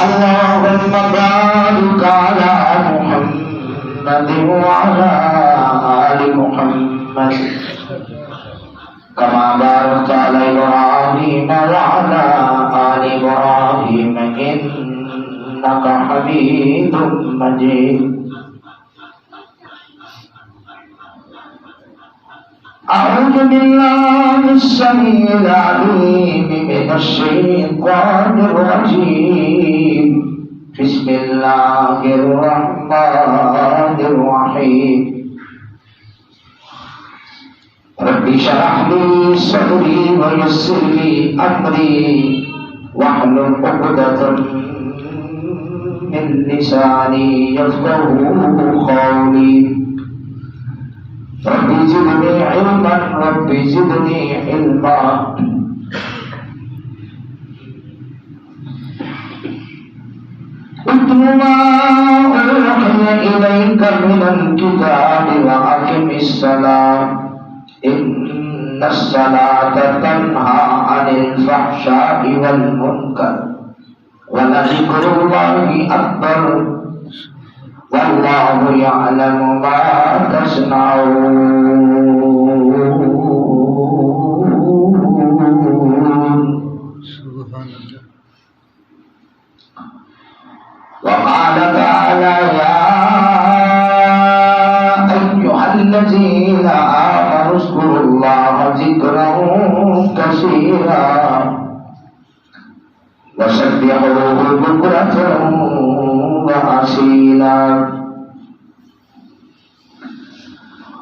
اللهم بارك على محمد وعلى آل محمد كما باركت على إبراهيم وعلى آل إبراهيم إنك حميد مجيد. أعوذ بالله السميع العليم من الشيطان الرجيم. بسم الله الرحمن الرحيم. رب اشرح لي صدري ويسر لي أمري واحلل عقدة من لساني يفقهوا قولي. رب زدني علما رب زدني علما. اتل ما أوحي إليك من الكتاب وأقم الصلاة إن الصلاة تنهى عن الفحشاء والمنكر ولذكر الله أكبر والله يعلم ما تصنعون. وقال تعالى يا أيها الذين آمنوا اذكروا الله ذكرا كثيرا وسبحوه بكرة وأصيلا.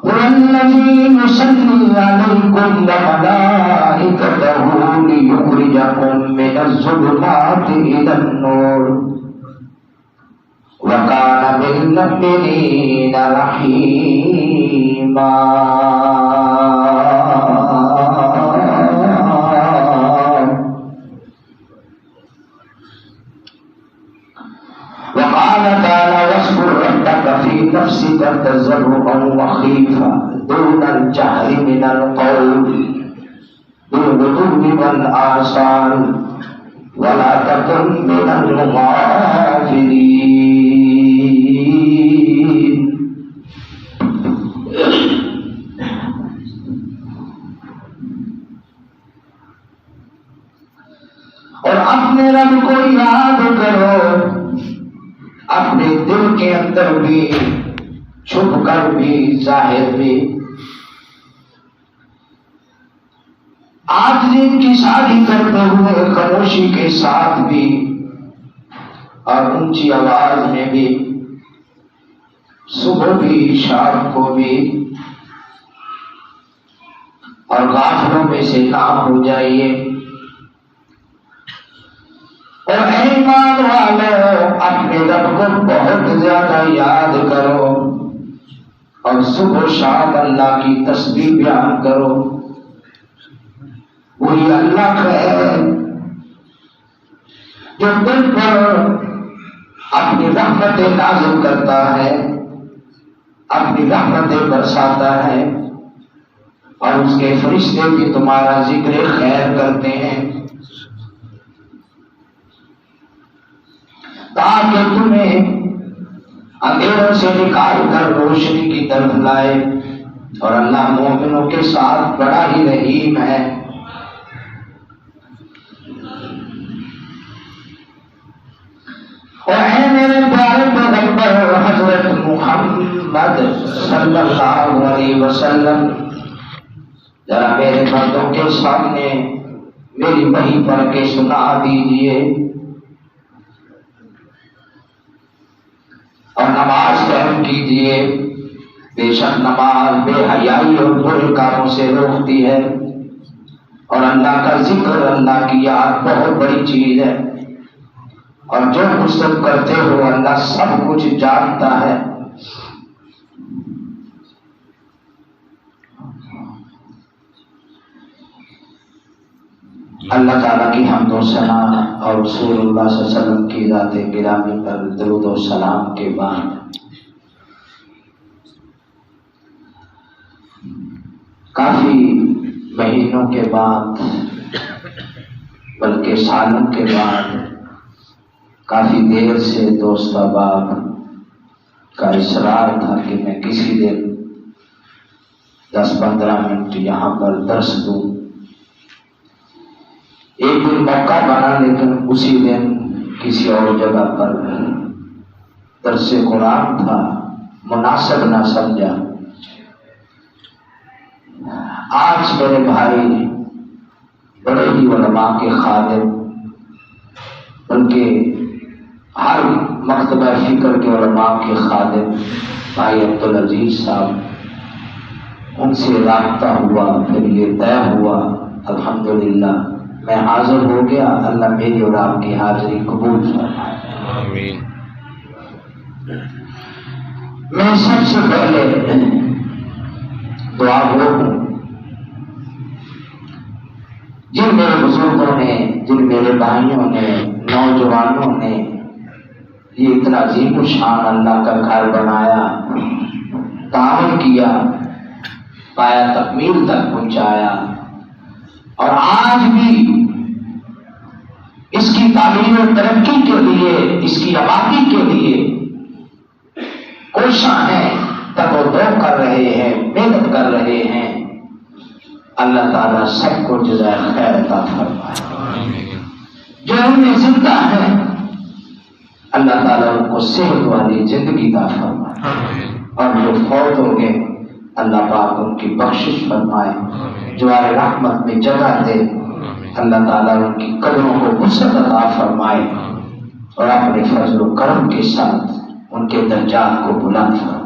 هو الذي يصلي عليكم وملائكته ليخرجكم من الظلمات إلى النور وكان بالمؤمنين رحيما. وقال تعالى واذكر ربك في نفسك تضرعا وخيفا دون الجهر من القول بالغدو والآصال ولا تكن من الغافلين. اور اپنے رب کو یاد کرو اپنے دل کے اندر بھی چھپ کر بھی ظاہر بھی. عاجزی کی شادی کرتے ہوئے خاموشی کے ساتھ بھی اور اونچی آواز میں بھی صبح بھی شام کو بھی اور غافلوں میں سے نہ ہو جائیے. اور ایمان والو اپنے رب کو بہت زیادہ یاد کرو اور صبح شام اللہ کی تسبیح بیان کرو. وہی اللہ ہے جو دل پر اپنی رحمتیں نازل کرتا ہے اپنی رحمتیں برساتا ہے اور اس کے فرشتے بھی تمہارا ذکر خیر کرتے ہیں تاکہ تمہیں اندھیروں سے نکال کر روشنی کی طرف لائے. اور اللہ مومنوں کے ساتھ بڑا ہی رحیم ہے. اور اے میرے پیارے پیغمبر حضرت محمد صلی اللہ علیہ وسلم ذرا میرے بندوں کے سامنے میری وحی پڑھ کے سنا دیجیے اور نماز قائم کیجیے. بے شک نماز بے حیائی اور برے کاموں سے روکتی ہے اور اللہ کا ذکر اللہ کی یاد بہت بڑی چیز ہے اور جو کچھ تم کرتے ہو اللہ سب کچھ جانتا ہے. اللہ تعالیٰ کی حمد و ثنا اور رسول اللہ صلی اللہ علیہ وسلم کی ذات گرامی پر درود و سلام کے بعد کافی مہینوں کے بعد بلکہ سالوں کے بعد کافی دیر سے دوست احباب کا اصرار تھا کہ میں کسی دن 10-15 منٹ یہاں پر درس دوں. ایک دن موقع بنا لیکن اسی دن کسی اور جگہ پر درس قرآن تھا، مناسب نہ سمجھا. آج میرے بھائی بڑے ہی علماء کے خادم، بلکہ ہر مکتبہ فکر کے علماء کے خادم بھائی عبدالعزیز صاحب، ان سے رابطہ ہوا، پھر یہ طے ہوا. الحمدللہ میں حاضر ہو گیا. اللہ میری اور آپ کی حاضری قبول فرمائے. آمین. میں سب سے پہلے دعا گو ہوں جن میرے بزرگوں نے، جن میرے بھائیوں نے، نوجوانوں نے یہ اتنا عظیم الشان اللہ کا گھر بنایا، تعاون کیا، پایا تکمیل تک پہنچایا، اور آج بھی اس کی تعمیر و ترقی کے لیے، اس کی آبادی کے لیے کوشاں ہیں، تگ و دو کر رہے ہیں، محنت کر رہے ہیں. اللہ تعالیٰ سب کو جزائے خیر عطا فرمائے. جو ان میں زندہ ہیں اللہ تعالیٰ ان کو صحت والی زندگی عطا فرمائے، اور جو فوت ہو گئے اللہ پاک ان کی بخشش فرمائے، جوار رحمت میں جگہ دے. اللہ تعالیٰ ان کی قبروں کو وسعت عطا فرمائے، اور اپنے فضل و کرم کے ساتھ ان کے درجات کو بلند فرمائے.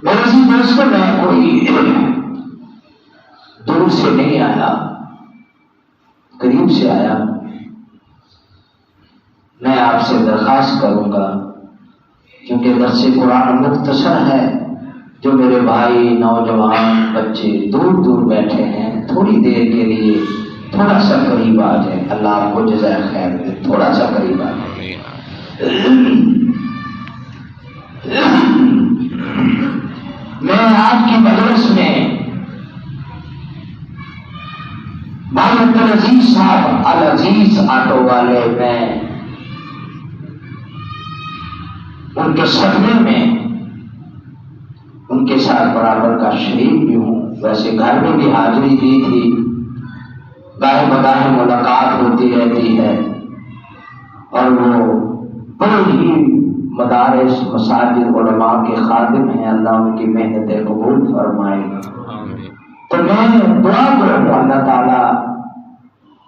میرے اسی دوستوں میں کوئی دور سے نہیں آیا، قریب سے آیا. میں آپ سے درخواست کروں گا، کیونکہ درس قرآن مختصر ہے، جو میرے بھائی نوجوان بچے دور دور بیٹھے ہیں، تھوڑی دیر کے لیے تھوڑا سا قریب آ جائے. اللہ آپ کو جزائے خیر دے. تھوڑا سا قریب آ جائے. میں آپ کی مجلس میں بھائی عبدالعزیز صاحب العزیز آٹو والے، میں ان کے صدمے میں ان کے ساتھ برابر کا شریک بھی ہوں. ویسے گھر میں بھی حاضری دی تھی، گاہے بگاہے ملاقات ہوتی رہتی ہے، اور وہ بڑے ہی مدارس مساجد علماء کے خادم ہیں. اللہ ان کی محنت قبول فرمائے. تو میں دعا کروں اللہ تعالیٰ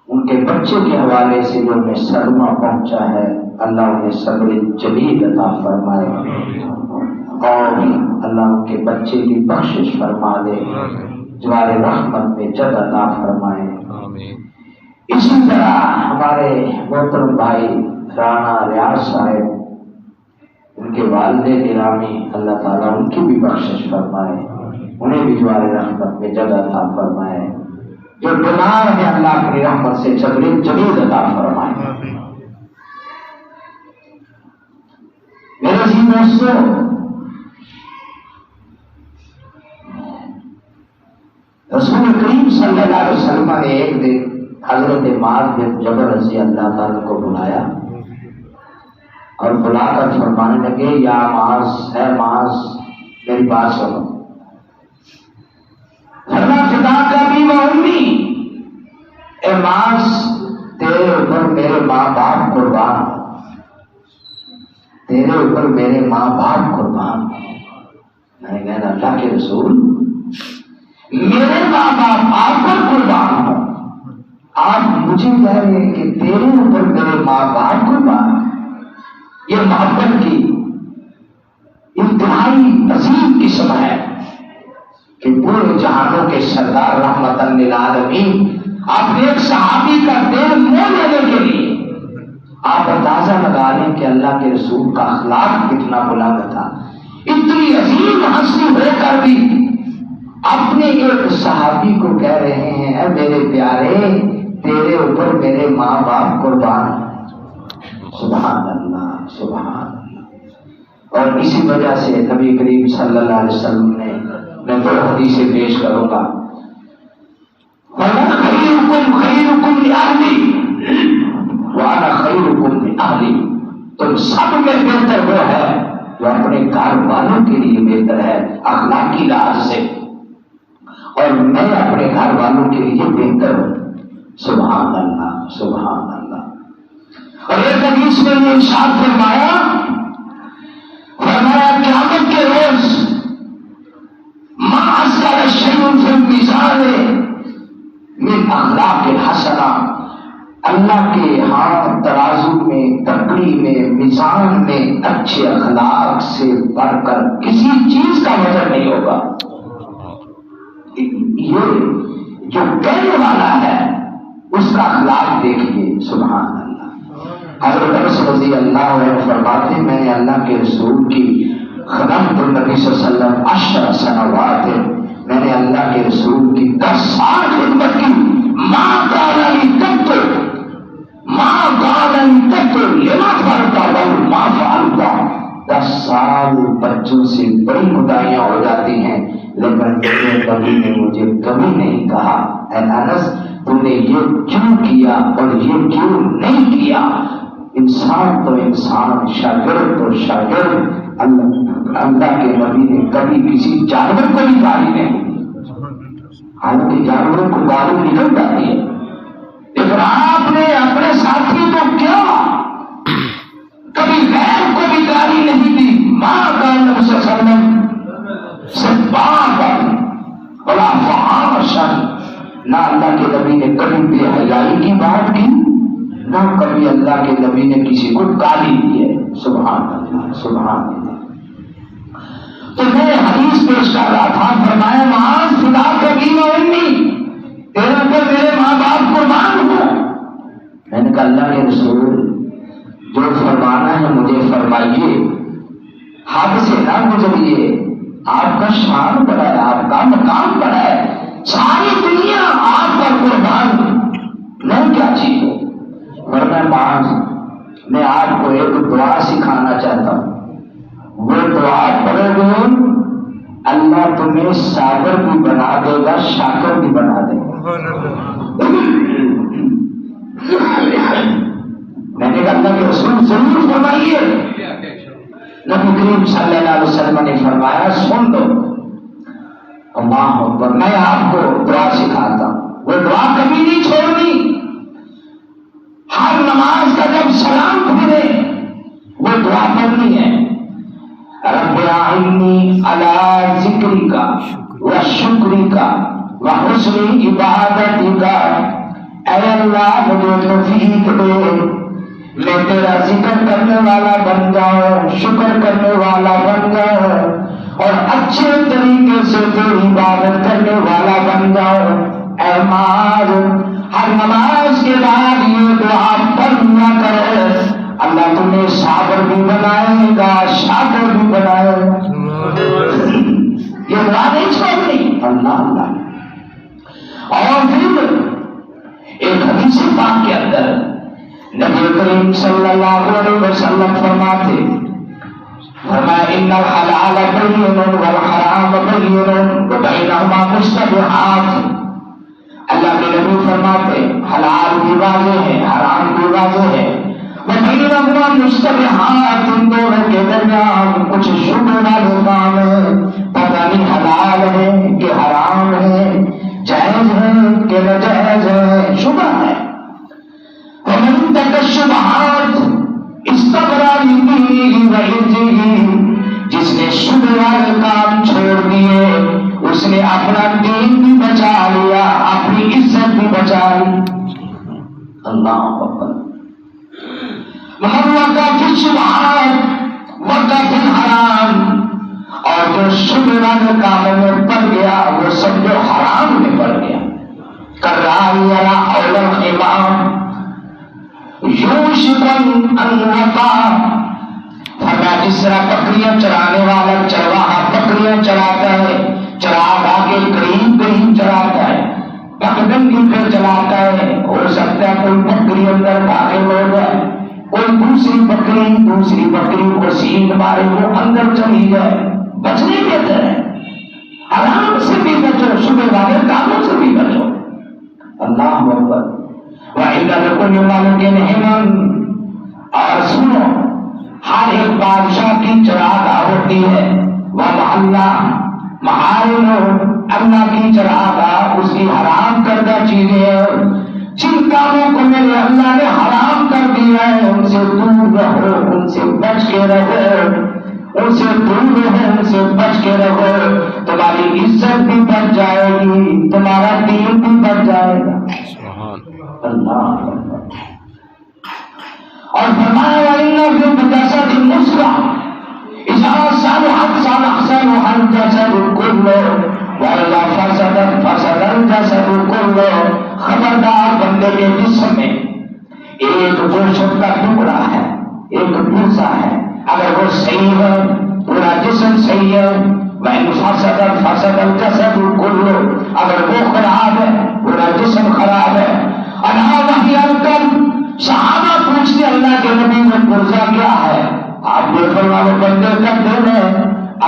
ان کے بچے کے حوالے سے جو میں صدمہ پہنچا ہے، اللہ انہیں صبر جمیل عطا فرمائے، اور اللہ ان کے بچے کی بخشش فرما دے، جوار رحمت میں جگہ عطا فرمائے. اسی طرح ہمارے محترم بھائی رانا ریاض صاحب، ان کے والد گرامی، اللہ تعالیٰ ان کی بھی بخشش فرمائے، انہیں بھی جوار رحمت میں جگہ عطا فرمائے. جو بیمار ہیں اللہ اپنی رحمت سے جمیل عطا فرمائے. میرے جی دوستو، رسول کریم صلی اللہ علیہ وسلم نے ایک دن حضرت معاذ بن جبل رضی اللہ تعالیٰ کو بلایا، اور بلا کر فرمانے لگے، یا معاذ، اے معاذ میری بات سنو. فرمایا فدا کا بھی و امی، اے معاذ تیرے اوپر میرے ماں باپ قربان، تیرے اوپر میرے ماں باپ قربان. میں نے کہا اللہ کے رسول، میرے ماں باپ آپ پر قربان ہوں، آپ مجھے کہہ رہے ہیں کہ تیرے اوپر میرے ماں باپ قربان. یہ محبت کی انتہائی عظیم قسم ہے کہ پورے جہانوں کے سردار رحمت للعالمین اپنے ایک صحابی کا دل منہ لینے کے لیے، آپ اندازہ لگا لیں کہ اللہ کے رسول کا اخلاق کتنا بلند تھا. اتنی عظیم ہستی ہو کر بھی اپنے ایک صحابی کو کہہ رہے ہیں، اے میرے پیارے تیرے اوپر میرے ماں باپ قربان. سبحان اللہ، سبحان اللہ. اور اسی وجہ سے نبی کریم صلی اللہ علیہ وسلم نے، میں دو حدیثیں پیش کروں گا. خیرکم خیرکم لأہلی، گھر والوں کے لیے بہتر ہے اخلاقی لحاظ سے، اور میں اپنے گھر والوں کے لیے بہتر ہوں۔ سبحان اللہ سبحان اللہ۔ اور ایک حدیث میں یہ ارشاد فرمایا قیامت کے روز ما اثر شیء فی المیزان من اخلاق حسنہ، اللہ کے ہاں ترازو میں، تکڑی میں، میزان میں اچھے اخلاق سے بڑھ کر کسی چیز کا وزن نہیں ہوگا۔ یہ جو کہنے والا ہے اس کا اخلاق دیکھیے، سبحان اللہ۔ حضرت انس رضی اللہ عنہ فرماتے میں نے اللہ کے رسول کی خدمت النبی صلی اللہ علیہ وسلم 10 سنوات ہے، میں نے اللہ کے رسول کی 10 سال خدمت کی۔ ماں قالنی تک لما فعلت ما فعلت، 10 سال بچوں سے بڑی خدائیاں ہو جاتی ہیں، لیکن میرے نبی نے مجھے کبھی نہیں کہا اے انس تم نے یہ کیوں کیا اور یہ کیوں نہیں کیا۔ انسان تو انسان، شاگرد تو شاگرد۔ اللہ کے نبی نے کبھی کسی جانور کو بھی گالی نہیں دی، حالانکہ جانوروں کو گالی نکل جاتی ہے، لیکن آپ نے اپنے ساتھی کو کیا کبھی غیر کو بھی گالی نہیں دی۔ ماں کا نبی صلی اللہ علیہ وسلم بڑا فحاشن، نہ اللہ کے نبی نے کبھی بے حیائی کی بات کی، نہ کبھی اللہ کے نبی نے کسی کو گالی دی ہے۔ سبحان اللہ سبحان اللہ۔ تو میں حدیث پیش کر رہا تھا، فرمایا معاذ فداک ابی و امی، تیرے پر میرے ماں باپ قربان ہوں۔ میں نے کہا اللہ کے رسول جو فرمانا ہے مجھے فرمائیے، حد سے نہ گزریے، آپ کا شان بڑا ہے، آپ کا مقام بڑا ہے، ساری دنیا آپ کا قربان، میں کیا چیز ہوں۔ ورنہ معاذ میں آپ کو ایک دعا سکھانا چاہتا ہوں، وہ دعا پڑھے گے اللہ تمہیں صابر بھی بنا دے گا، شاکر بھی بنا دے گا۔ میں نے کہا اللہ کے رسول ضرور فرمائیے۔ نبی کریم صلی اللہ علیہ وسلم نے فرمایا سن لو، اللہ اکبر، میں آپ کو دعا سکھاتا ہوں، وہ دعا کبھی نہیں چھوڑنی۔ ہر نماز کا جب سلام پھرے وہ دعا پڑھنی ہے، رب اعنی علی ذکرک و شکرک و حسن عبادتک، اے اللہ مجھے توفیق دے میں تیرا ذکر کرنے والا بن جاؤں، شکر کرنے والا بن جاؤں، اور اچھے طریقے سے تیری عبادت کرنے والا بن جاؤں۔ اے معاذ ہر نماز کے بعد یہ دعا پڑھنا کرے، اللہ تمہیں صابر بھی بنائے گا، شاکر بھی بنائے گا۔ یہ دعا نہیں چھوڑنی، اللہ اللہ۔ اور پھر ایک حدیث پاک کے اندر نبی کریم صلی اللہ علیہ وسلم فرماتے، فرمایا ان الحلال بین والحرام بین وبینہما مشتبہات۔ اللہ کے نبی فرماتے حلال بھی واضح ہے، حرام بھی واضح ہے، وبینہما مشتبہات، ان دونوں کے درمیان کچھ شبہ والے کام ہے، پتہ نہیں حلال ہے کہ حرام ہے، جائز ہے کہ ناجائز ہے، شبہ ہے۔ ومن تک الشبہات استبرأ لدینہ وعرضہ، جس نے شبہ والے کام چھوڑ دیے اس نے اپنا دین بھی بچا لیا، اپنی عزت بھی بچا لی۔ اللہ اکبر۔ وقع فی الشبہات وقع فی الحرام، اور جو شبہ والے کاموں میں پڑ گیا وہ سب جو حرام میں پڑ گیا۔ کرائی یرا اول الحمام یوشک ان وقع، فرمایا جس طرح بکریاں چرانے والا چرواہا بکریاں چراتا ہے، چراغ آگے قریب قریب چراتا ہے، پگڈنڈی پہ چلاتا ہے، ہو سکتا ہے کوئی بکری اندر داخل ہو جائے، کوئی دوسری بکری کو سینگ مارے وہ اندر چلی جائے، بچنے بہتر ہے، حرام سے بھی بچو، شبہ والے کاموں سے بھی بچو۔ اللہ اکبر۔ وَإِنَّ لِكُلِّ مَلِكٍ حِمًا، اور سنو ہر ایک بادشاہ کی چراگاہ ہوتی ہے، وہ محلہ محارم اللہ کی چراگاہ، اس کی حرام کردہ چیزیں ہیں، جن کاموں کو میرے اللہ نے حرام کر دیا ہے ان سے دور رہو، ان سے بچ کے رہو، ان سے دور رہو، ان سے بچ کے رہو، تمہاری عزت بھی بڑھ جائے گی، تمہارا دین بھی بڑھ جائے گا۔ اللہ اور فرمایا وَإِنَّ فِي الْجَسَدِ مُضْغَةً إِذَا صَلُحَتْ صَلَحَ الْجَسَدُ كُلُّهُ وَإِذَا فَسَدَتْ فَسَدَ الْجَسَدُ كُلُّهُ۔ خبردار، بندے کے جسم میں ایک گوشت کا ٹکڑا ہے، ایک پرزا ہے، اگر وہ صحیح ہے پورا جسم صحیح ہے، وَإِنْ فَسَدَتْ فَسَدَ الْجَسَدُ كُلُّهُ، اگر وہ خراب ہے پورا جسم خراب ہے۔ اَلَا وَهِيَ الْقَلْبُ، صحابہ پوچھتے اللہ کے نبی میں پرزا کیا ہے؟ آپ نے فرمایا بندے کا دل ہے،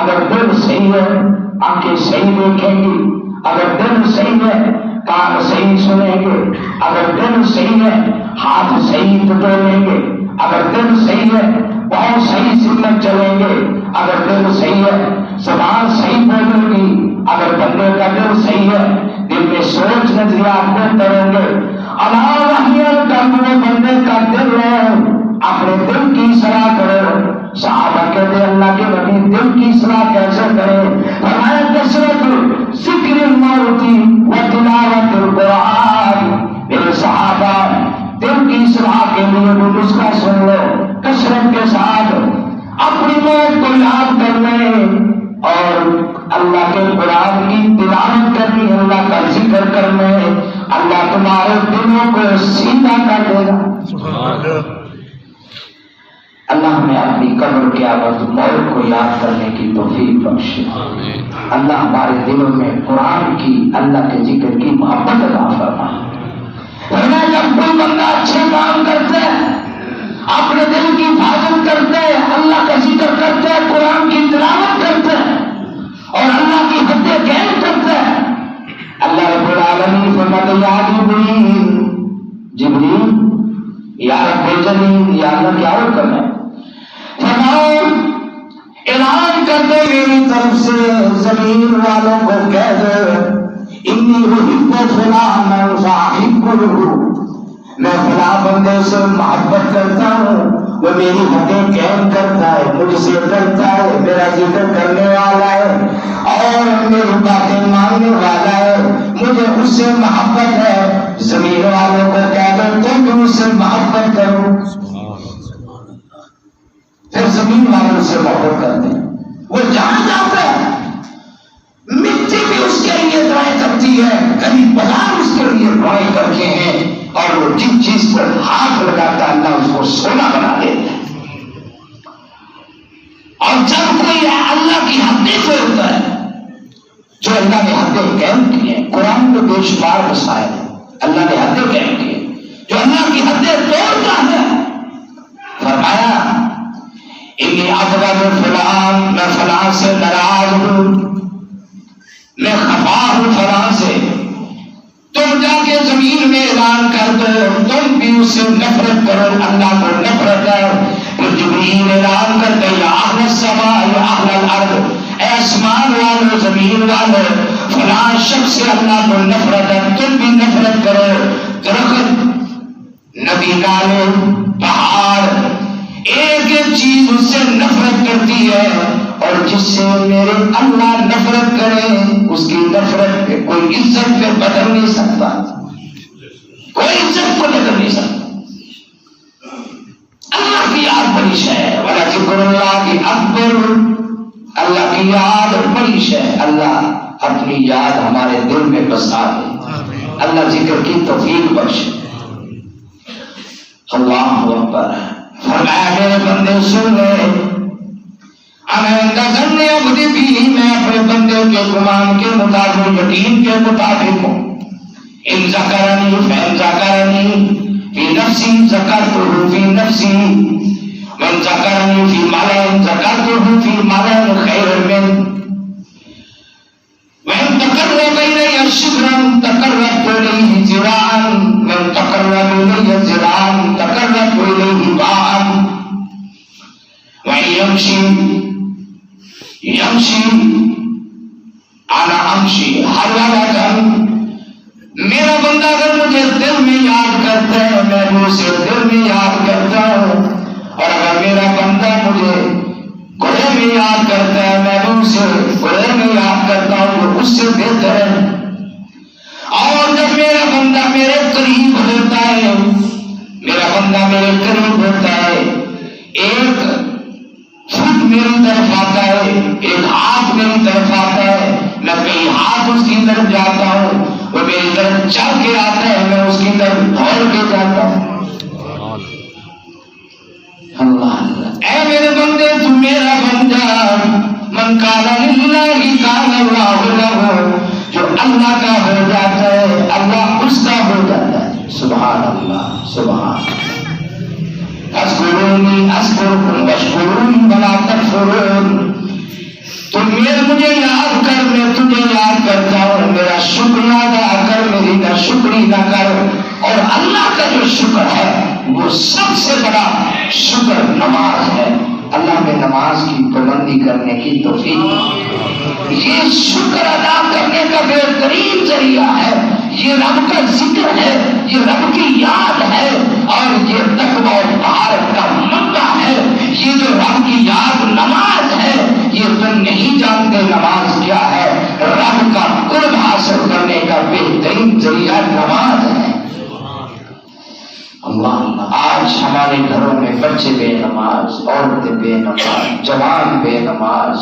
اگر دل صحیح ہے آنکھیں صحیح دیکھیں گی، اگر دل صحیح ہے کان صحیح سنیں گے، اگر دل صحیح ہے ہاتھ صحیح ٹٹولیں گے، اگر دل صحیح ہے بہت صحیح سمت چلیں گے، اگر دل صحیح ہے زبان صحیح بولے گی، اگر بندے کا دل صحیح ہے دل میں سوچ نظریات بہتر ہوں گے۔ اللہ وحی القلب، بندے کا دل ہے، اپنے دل کی اصلاح کرو۔ صحابہ کہتے ہیں اللہ کے نبی دل کی اصلاح کیسے کرے؟ فرمایا کثرت ذکر الموت و تلاوت القرآن۔ میرے صحابہ دل کی اصلاح کے لیے بھی نسخہ سن لو، کثرت کے ساتھ اپنی موت کو یاد کرنے اور اللہ کے قرآن کی تلاوت کرنی، اللہ کا ذکر کرنے، اللہ تمہارے دلوں کو سیدھا کر دے گا۔ اللہ ہمیں اپنی قبر قیامت موت کو یاد کرنے کی توفیق بخشے۔ اللہ ہمارے دلوں میں قرآن کی، اللہ کے ذکر کی محبت عطا فرمائے۔ جب کوئی بندہ اچھے کام کرتا ہے، اپنے دل کی حفاظت کرتا ہے، اللہ کا ذکر کرتا ہے، قرآن کی تلاوت کرتا ہے اور اللہ کی حدیں قائم کرتا ہے، اللہ رب العالمین فرماتے ہیں جبریل یا رب جلیل، یا اللہ کیا حکم ہے؟ فرماؤ اعلان کر دے میری طرف سے زمین والوں کو کہہ دو انی احب فلانا فاحبہ، میں فلاں بندے سے محبت کرتا ہوں، وہ میری حدیں قائم کرتا ہے، مجھ سے ڈرتا ہے، میرا ذکر کرنے والا ہے اور میری باتیں ماننے والا ہے، مجھے اس سے محبت ہے۔ زمین والوں کو کہہ دو تم بھی اس سے محبت کرو۔ پھر زمین والوں سے محبت کرتے ہیں، وہ جہاں جاتا ہے مٹی بھی اس کے لیے دعائیں کرتی ہے، کبھی بازار اس کے لیے دعائیں کرتے ہیں، اور وہ جن چیز پر ہاتھ لگاتا ہے اللہ اس کو سونا بنا دیتا ہے۔ اور جب کوئی اللہ کی حدیں توڑتا ہے، جو اللہ نے حدیں قائم کی ہیں، قرآن میں بے شمار مسائل ہیں، اللہ نے حدیں قائم کی ہیں، جو اللہ کی حدیں توڑتا ہے فرمایا انی ابغض فلان، میں فلاں سے ناراض ہوں، میں خفا ہوں فلاں سے، تم جا کے زمین میں اعلان کر دو تم بھی اس سے نفرت کرو، اللہ کو نفرت ہے۔ پھر جبریل اعلان کرتے یا اہل السماء یا اہل الارض، اے آسمان والو زمین والو، فلاں شخص سے اللہ کو نفرت ہے، تم بھی نفرت کرو۔ درخت، ندی نالے، پہاڑ، ایک ایک چیز اس سے نفرت کرتی ہے، اور جس سے میرے اللہ نفرت کرے اس کی نفرت پہ کوئی عزت پہ بدل نہیں سکتا، کوئی عزت کو بدل نہیں سکتا۔ اللہ کی یاد بڑی شے ہے، ولا ذکر اللہ کی اکبر، اللہ کی یاد بڑی شے ہے۔ اللہ اپنی یاد ہمارے دل میں بسا دے، اللہ ذکر کی توفیق بخشے۔ اللہ اکبر۔ فرمایا میرے بندے سن لے، میں اپنے بندے کے گمان کے مطابق، یقین کے مطابق ہوں۔ ان ذکرنی فإن ذکرنی فی نفسی ذکرتہ فی نفسی، وإن ذکرنی فی ملأ ذکرتہ فی ملأ خیر منہ، وإن تقرب إلی شبرا تقربت إلیہ ذراعا، وإن تقرب إلی ذراعا تقربت إلیہ باعا، بندہ میرے قریب ہوتا ہے، ایک فٹ میری طرف آتا ہے، ایک ہاتھ میری طرف آتا ہے، میں کئی ہاتھ اس کی طرف جاتا ہوں، وہ میری طرف چل کے آتا ہے، میں اس کی طرف دوڑ کے جاتا ہوں۔ اللہ اللہ، اے میرے بندے تو میرا بن جا، من کان للہ کان اللہ لہ، جو اللہ کا ہو جاتا ہے اللہ اس کا ہو جاتا ہے۔ سبحان اللہ سبحان اللہ۔ اذکرونی اذکرکم واشکرونی ولا تکفرون، تم مجھے یاد کر، میں تجھے یاد کرتا ہوں، میرا شکر ادا کر، میری نہ شکری نہ کر۔ اور اللہ کا جو شکر ہے وہ سب سے بڑا شکر نماز ہے۔ اللہ میں نماز کی پابندی کرنے کی توفیق، یہ شکر ادا کرنے کا بہترین ذریعہ ہے، یہ رب کا ذکر ہے، یہ رب کی یاد ہے، اور یہ تقوی اور طہارت کا منبع ہے۔ یہ جو رب کی یاد نماز ہے، یہ تم نہیں جانتے نماز کیا ہے، رب کا قرب حاصل کرنے کا بہترین ذریعہ نماز ہے۔ اللہ، آج ہمارے گھروں میں بچے بے نماز، عورتیں بے نماز، جوان بے نماز،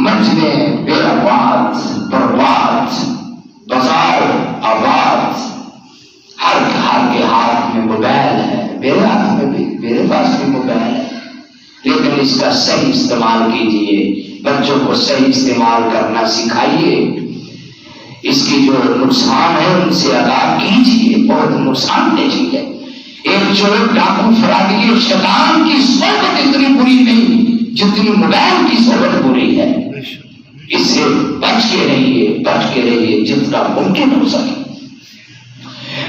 مسجدیں بے آباد برباد، بازار آباد، ہر گھر کے ہاتھ میں موبائل ہے، میرے ہاتھ میں بھی، میرے پاس بھی موبائل ہے، لیکن اس کا صحیح استعمال کیجیے، بچوں کو صحیح استعمال کرنا سکھائیے، اس کی جو نقصان ہے ان سے آگاہ کیجیے، بہت نقصان دہ چیز ہے۔ ایک چور ڈاکو فرادی شیطان کی صحبت اتنی بری نہیں جتنی موبائل کی صحبت بری ہے، اس سے بچ کے رہیے جتنا ممکن ہو سکے۔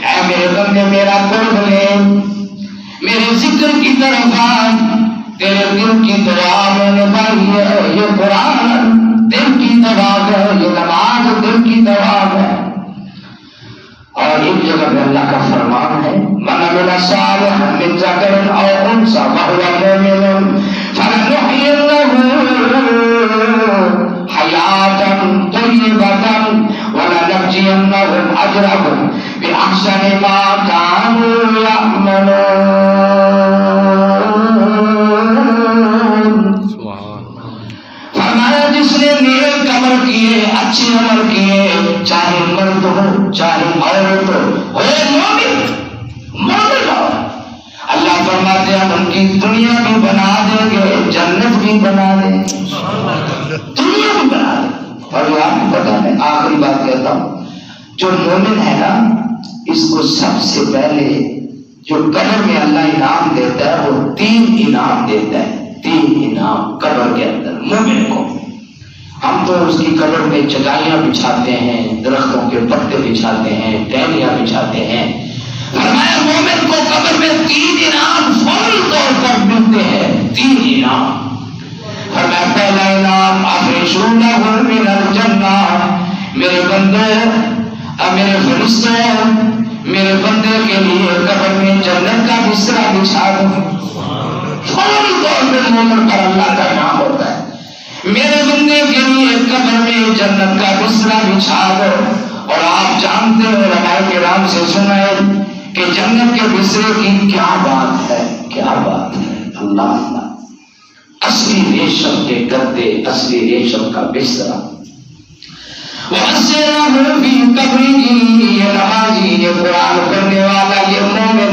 اے میرے بندے میرا قرب لے، میرے ذکر کی طرف آ، تیرے دل کی دعا میں نے پڑھی ہے، یہ قرآن دل کی دوا ہے، یہ نماز دل کی دوا ہے۔ اور ایک جگہ پہ اللہ کا فرمان ہے، من عمل صالحا من ذکر او انثى وهو مؤمن فلنحيينه حياة طيبة ولنجزينهم اجرهم باحسن ما كانوا يعملون۔ فرمایا جس نے نیک عمل کیے، اچھے عمل کیے، چاہے مرد ہو چاہے عورت ہو، مومن ہو، اللہ فرماتے ہیں ان کی دنیا بھی بنا دیں گے، جنت بھی بنا دیں گے، دنیا بھی بنا دیں۔ اور یہ آپ کو پتا ہے، آخری بات کہتا ہوں، جو مومن ہے نا، اس کو سب سے پہلے جو قبر میں اللہ انعام دیتا ہے وہ 3 انعام دیتا ہے، 3 انعام قبر کے اندر مومن کو۔ ہم تو اس کی قبر میں چٹائیاں بچھاتے ہیں، درختوں کے پتے بچھاتے ہیں، ٹہنیاں بچھاتے ہیں۔ فرمایا مومن کو قبر میں 3 انعام فوری طور پر ملتے ہیں، 3 انعام۔ فرمایا پہلا انعام افرشوا لہ من الجنہ، میرے بندے میرے فرشتوں میرے بندے کے لیے قبر میں جنت کا بستر بچھا دو۔ فوری طور پر مومن پر اللہ کا انعام ہوتا ہے، میرے بندے کے لیے قبر میں جنت کا بستر بچھا دو۔ اور آپ جانتے ہو، علماء کرام سے سنائے کہ جنت کے بسترے کی کیا بات ہے، کیا بات ہے، اللہ اللہ، اصلی ریشم کے گدے، اصلی ریشم کا بستر۔ وَأَسْرَهُ فِي قَبْرِهِ، یہ نمازی، یہ قرآن پڑھنے والا، یہ مومن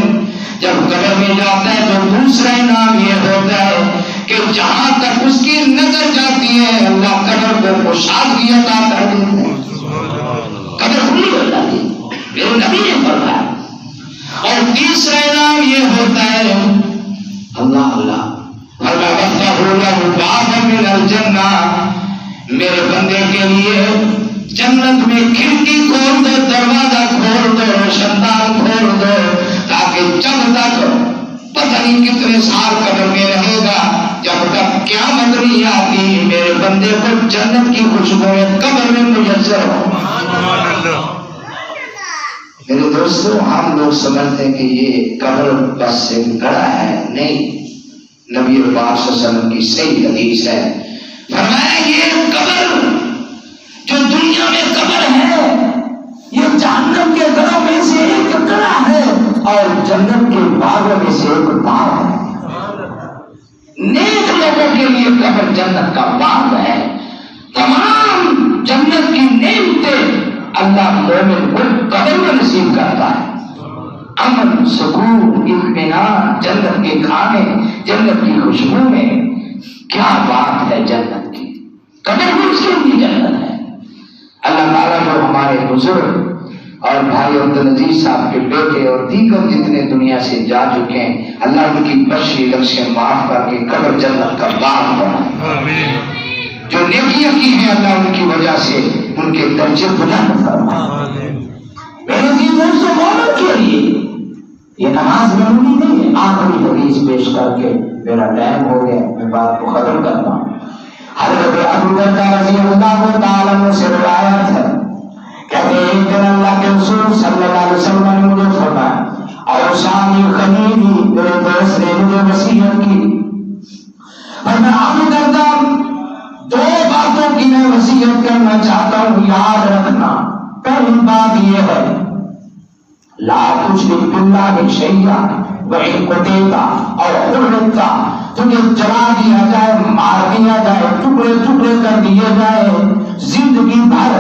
جب قبر میں جاتا ہے تو دوسرا انعام یہ ہوتا ہے کہ جہاں تک اس کی نظر جاتی ہے اللہ قبر کو کشادگی عطا کر دیتے ہیں، قبر کھلی ہو جاتی ہے، میرے نبی نے فرمایا۔ اور تیسرا انعام یہ ہوتا ہے، اللہ اللہ، فَلَوَفَّهُ لَهُ بَابًا مِنَ الْجَنَّةِ، میرے بندے کے لیے جنت میں کھڑکی کھول دو، دروازہ کھول دو، روشندان کھول دو، تاکہ جب تک پتہ نہیں کتنے سال قبر میں رہے گا، جب تک قیامت نہیں آتی، میرے بندے کو جنت کی خوشبوئیں قبر میں میسر ہو۔ میرے دوستوں، ہم لوگ سمجھتے ہیں کہ یہ قبر بس سے گڑا ہے، نہیں، نبی پاک صلی اللہ علیہ وسلم کی صحیح حدیث ہے، فرمایا یہ قبر جو دنیا میں قبر ہے یہ جہنم کے گڑھوں میں سے ایک گڑھا ہے، اور جنت کے باغوں میں سے ایک باغ ہے. نیک لوگوں کے لیے قبر جنت کا باغ ہے. تمام جنت کی نعمتیں اللہ مومن کو قبر میں نصیب کرتا ہے. امن، سکون، اطمینان، جنت کے کھانے، جنت کی خوشبو میں. کیا بات ہے جنت کی. قبر بھی اس کی جنت ہے. اللہ تعالیٰ جو ہمارے بزرگ اور بھائی عبدالعزیز صاحب کے بیٹے اور دیگر جتنے دنیا سے جا چکے ہیں، اللہ ان کی بخشی لفظیں معاف کر کے قبر جنت کا باغ بنائے. جو نیکیاں کی ہیں اللہ ان کی وجہ سے ان کے درجے بلند فرمائے. میرے دوستوں مومن کے لیے یہ نماز ضروری نہیں ہے. آخری حدیث پیش کر کے میرا ٹائم ہو گیا، میں بات کو ختم کرتا ہوں. حضرت ابو درداء رضی اللہ تعالیٰ عنہ سے روایت ہے، کہتے ہیں ایک دن اللہ کے رسول صلی اللہ علیہ وسلم نے مجھے فرمایا، اور شامی خلیلی میرے دوست نے مجھے وصیت کی. فرمایا ابو درداء دو باتوں کی میں وصیت کرنا چاہتا ہوں، یاد رکھنا. پہلی بات یہ ہے لا تشرک باللہ شیئا وإن قتلت اور حرمت، تجھے جلا دیا جائے، مار دیا جائے، ٹکڑے ٹکڑے کر دیے جائے، زندگی بھر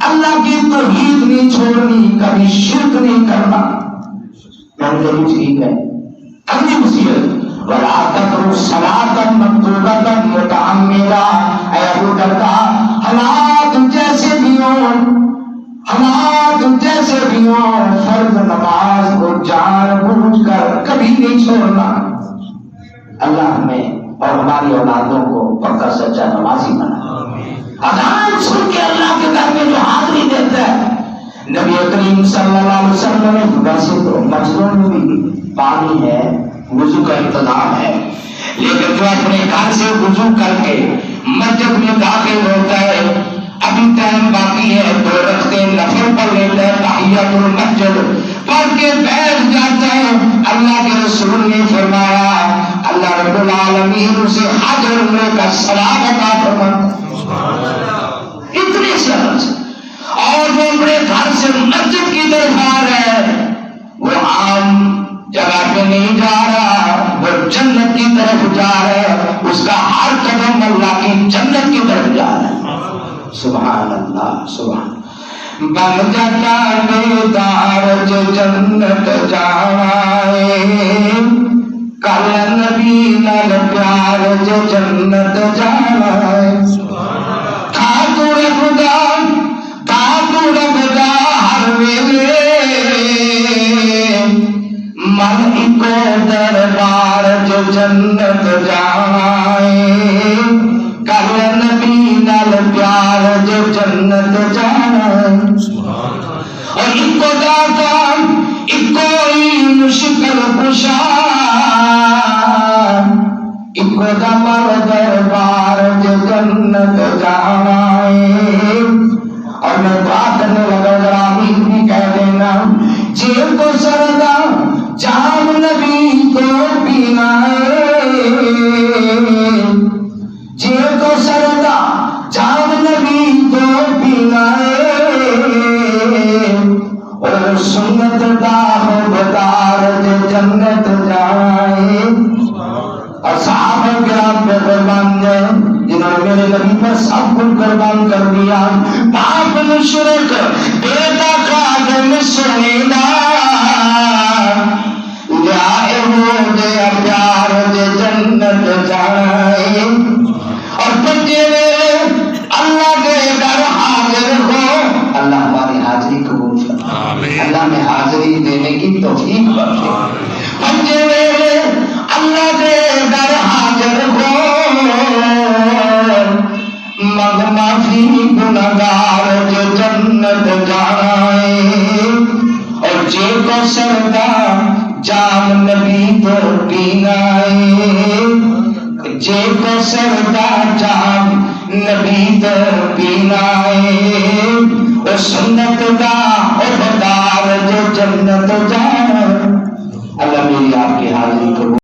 اللہ کی توحید نہیں چھوڑنی، کبھی شرک نہیں کرنا. میں نے ٹھیک ہے. اگلی وصیت ولا تترك صلاة مكتوبة متعمدا. اے ابو درداء حالات جیسے بھی ہوں فرض نماز کو جان بوجھ کر کبھی نہیں چھوڑنا. اللہ ہمیں اور ہماری اولادوں کو پکا سچا نمازی بنا. اذان سن کے اللہ کے گھر میں جو حاضری دیتا ہے، نبی کریم صلی اللہ علیہ وسلم نے ویسے تو مسجدوں میں بھی پانی ہے، وضو کا انتظام ہے، لیکن جو اپنے گھر سے وضو کر کے مسجد میں داخل ہوتا ہے، ابھی ٹائم باقی ہے، 2 رکعتیں نفل پڑھ لیتا ہے، تحیۃ المسجد پڑھ کے بیٹھ جاتا ہے. اللہ کے رسول نے فرمایا اللہ رب العالمین اسے حاضر ہونے کا ثواب عطا فرماتا ہے. اتنے سرل. اور جو اپنے گھر سے مسجد کی طرف آ رہا ہے وہ عام جگہ پہ نہیں جا رہا، وہ جنت کی طرف جا رہا ہے. اس کا ہر قدم اللہ کی جنت کی طرف جا رہا ہے. سبحان اللہ. سبحان بن جاتا بیدار جو جنت جاوائے، کل نبی نال پیار جو جنت جاوائے. خاتون خدا ہر ویلے من کو دربار جو جنت جاوائے، کل نبی نال پیار جو جنت جاوائے. اور ایک کو داتا ایک کوئی مشکل کشا، ایک کو دمر دربار جو جنت جاوائے. اور میں دعا کرنے لگا ذرا آمین بھی کہہ دینا. جی کو سردا جام نبی کو پینا ہے، جی کو سردا جام نبی کو پینا ہے. اور سنت دا ہو بدار جو جنت جائے. اور صحابہ کرام پہ قربان جائے جنہوں نے میرے نبی پر سب کچھ قربان کر دیا. باپ مشرک بیٹا خادم سنیدہ، لائے ہو دیا پیار دے جنت جائے. اور بچے میرے اللہ کے در حاضر ہو. اللہ ہماری حاضری قبول فرمائے، اللہ میں حاضری دینے کی توفیق بخشے. بچے میرے اللہ کے در حاضر ہو، مغ معافی گناہگار جو جنت جائے. اور جے کو سردا جام نبی تو پینا ہے، جے کو سردا جام نبی تو پینا ہے. اور سنت دا عہدار جو جنت جائے. اللہ میری آپ کی حاضری کو